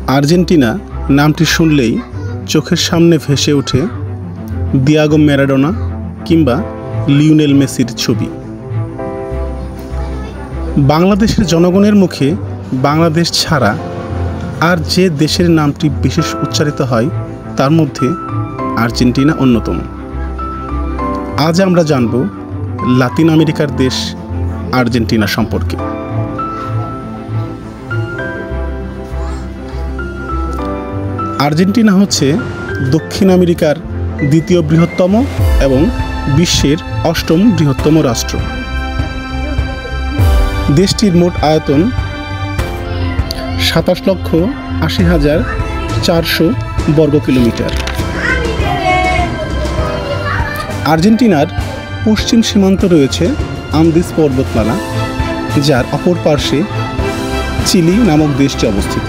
Argentina নামটি শুনলেই চোখের সামনে ভেসে ওঠে দিয়েগো ম্যারাডোনা কিংবা লিওনেল মেসির ছবি। বাংলাদেশের জনগণের মুখে বাংলাদেশ ছাড়া আর যে দেশের নামটি বিশেষ উচ্চারিত হয় তার মধ্যে আর্জেন্টিনা অন্যতম। আজ আমরা জানব লাতিন আমেরিকার দেশ আর্জেন্টিনা সম্পর্কে। আর্জেন্টিনা হচ্ছে দক্ষিণ আমেরিকার দ্বিতীয় বৃহত্তম এবং বিশ্বের অষ্টম বৃহত্তম রাষ্ট্র। দেশটির মোট আয়তন 27,80,400 বর্গ কিলোমিটার। আর্জেন্টিনার পশ্চিম সীমান্ত রয়েছে আন্দিজ পর্বতমালা, যার অপর পার্শ্বে চিলি নামক দেশটি অবস্থিত।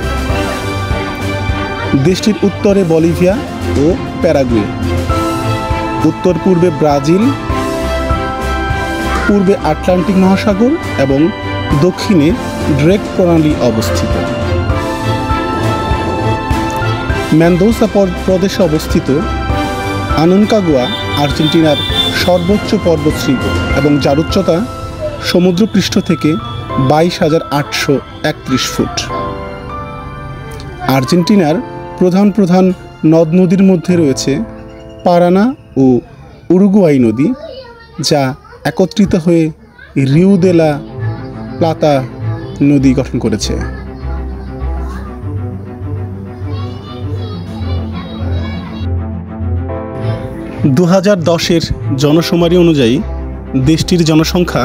দেশটির উত্তরে বলিভিয়া ও প্যারাগুয়ে, উত্তর পূর্বে ব্রাজিল, পূর্বে আটলান্টিক মহাসাগর এবং দক্ষিণে ড্রেক প্রণালী অবস্থিত। মেন্দোসা প্রদেশে অবস্থিত আননকাগুয়া আর্জেন্টিনার সর্বোচ্চ পর্বতশৃঙ্গ এবং যার উচ্চতা সমুদ্রপৃষ্ঠ থেকে 22,831 ফুট। আর্জেন্টিনার প্রধান প্রধান নদ নদীর মধ্যে রয়েছে পারানা ও উরুগুয়াই নদী, যা একত্রিত হয়ে রিউ দে লা প্লাতা নদী গঠন করেছে। 2010-এর জনশুমারি অনুযায়ী দেশটির জনসংখ্যা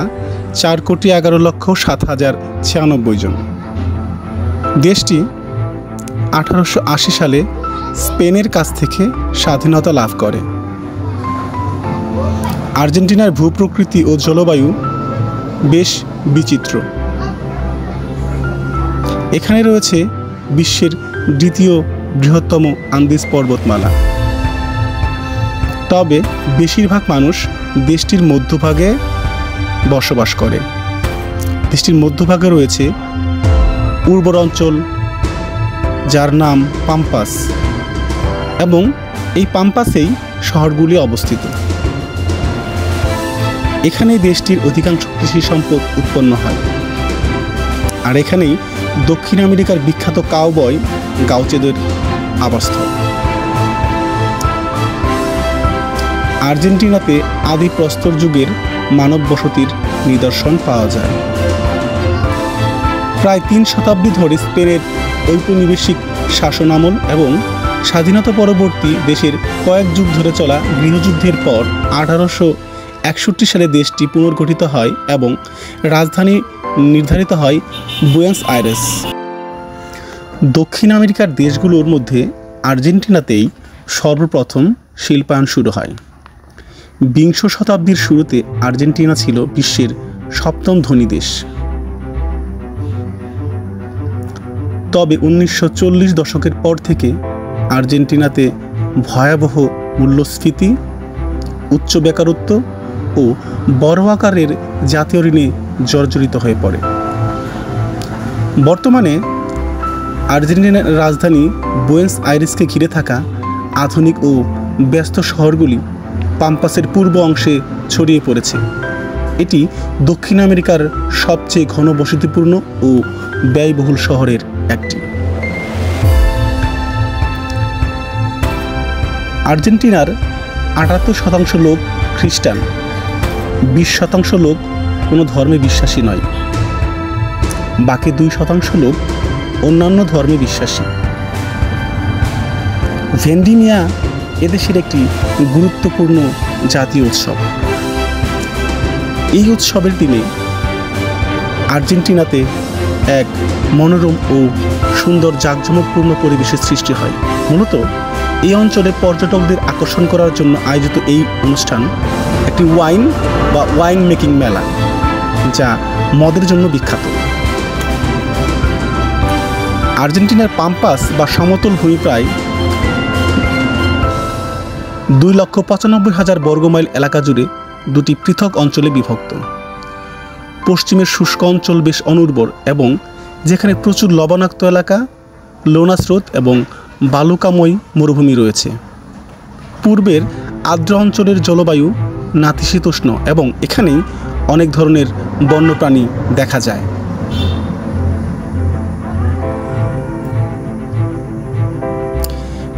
4,11,07,096 জন। দেশটি 1880 সালে স্পেনের কাছ থেকে স্বাধীনতা লাভ করে। আর্জেন্টিনার ভূপ্রকৃতি ও জলবায়ু বেশ বিচিত্র। এখানে রয়েছে বিশ্বের দ্বিতীয় বৃহত্তম আন্দিজ পর্বতমালা। তবে বেশিরভাগ মানুষ দেশটির মধ্যভাগে বসবাস করে। দেশটির মধ্যভাগে রয়েছে উর্বর অঞ্চল, যার নাম পাম্পাস, এবং এই পাম্পাসেই শহরগুলি অবস্থিত। এখানেই দেশটির অধিকাংশ কৃষি সম্পদ উৎপন্ন হয়। আর এখানেই দক্ষিণ আমেরিকার বিখ্যাত কাউবয় গাউচেদের আবাসস্থল। আর্জেন্টিনাতে আদি প্রস্তর যুগের মানব বসতির নিদর্শন পাওয়া যায়। প্রায় 3 শতাব্দী ধরে স্পেনের ঔপনিবেশিক শাসনামল এবং স্বাধীনতা পরবর্তী দেশের কয়েক যুগ ধরে চলা গৃহযুদ্ধের পর 1861 সালে দেশটি পুনর্গঠিত হয় এবং রাজধানী নির্ধারিত হয় বুয়েনোস আইরেস। দক্ষিণ আমেরিকার দেশগুলোর মধ্যে আর্জেন্টিনাতেই সর্বপ্রথম শিল্পায়ন শুরু হয়। বিংশ শতাব্দীর শুরুতে আর্জেন্টিনা ছিল বিশ্বের 7ম ধনী দেশ। তবে 1940 দশকের পর থেকে আর্জেন্টিনাতে ভয়াবহ মূল্যস্ফীতি, উচ্চ বেকারত্ব ও বড় আকারের জাতীয় ঋণে জর্জরিত হয়ে পড়ে। বর্তমানে আর্জেন্টিনার রাজধানী বুয়েনোস আইরেসকে ঘিরে থাকা আধুনিক ও ব্যস্ত শহরগুলি পাম্পাসের পূর্ব অংশে ছড়িয়ে পড়েছে। এটি দক্ষিণ আমেরিকার সবচেয়ে ঘনবসতিপূর্ণ ও ব্যয়বহুল শহরের একটি। আর্জেন্টিনার 78% লোক খ্রিস্টান, 20% লোক কোনো ধর্মে বিশ্বাসী নয়, বাকি 2% লোক অন্যান্য ধর্মে বিশ্বাসী। ভেন্ডিমিয়া এদেশের একটি গুরুত্বপূর্ণ জাতীয় উৎসব। এই উৎসবের দিনে আর্জেন্টিনাতে এক মনোরম ও সুন্দর জাঁকজমকপূর্ণ পরিবেশের সৃষ্টি হয়। মূলত এই অঞ্চলে পর্যটকদের আকর্ষণ করার জন্য আয়োজিত এই অনুষ্ঠান একটি ওয়াইন বা ওয়াইন মেকিং মেলা, যা মদের জন্য বিখ্যাত। আর্জেন্টিনার পাম্পাস বা সমতল ভূমি প্রায় 2,95,000 বর্গমাইল এলাকা জুড়ে দুটি পৃথক অঞ্চলে বিভক্ত। পশ্চিমের শুষ্ক অঞ্চল বেশ অনুর্বর এবং যেখানে প্রচুর লবণাক্ত এলাকা লোনা স্রোত এবং বালুকাময় মরুভূমি রয়েছে। পূর্বের আর্দ্র অঞ্চলের জলবায়ু নাতিশীতোষ্ণ এবং এখানেই অনেক ধরনের বন্যপ্রাণী দেখা যায়।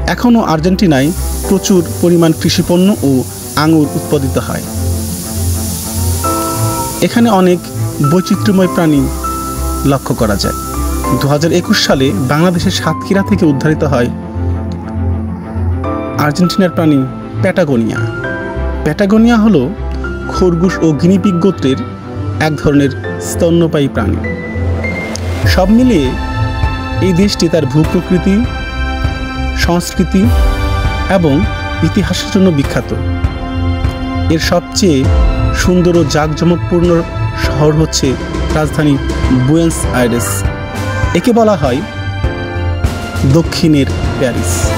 এখনও আর্জেন্টিনায় প্রচুর পরিমাণ কৃষিপণ্য ও আঙুর উৎপাদিত হয়। এখানে অনেক বৈচিত্র্যময় প্রাণী লক্ষ্য করা যায়। 2021 সালে বাংলাদেশের সাতক্ষীরা থেকে উদ্ধারিত হয় আর্জেন্টিনার প্রাণী প্যাটাগোনিয়া। প্যাটাগোনিয়া হলো খরগোশ ও গিনিপিগ গোত্রের এক ধরনের স্তন্যপায়ী প্রাণী। সব মিলিয়ে এই দেশটি তার ভূপ্রকৃতি, সংস্কৃতি এবং ইতিহাসের জন্য বিখ্যাত। এর সবচেয়ে সুন্দর ও জাঁকজমকপূর্ণ শহর হচ্ছে রাজধানী বুয়েনোস আইরেস। একে বলা হয় দক্ষিণের প্যারিস।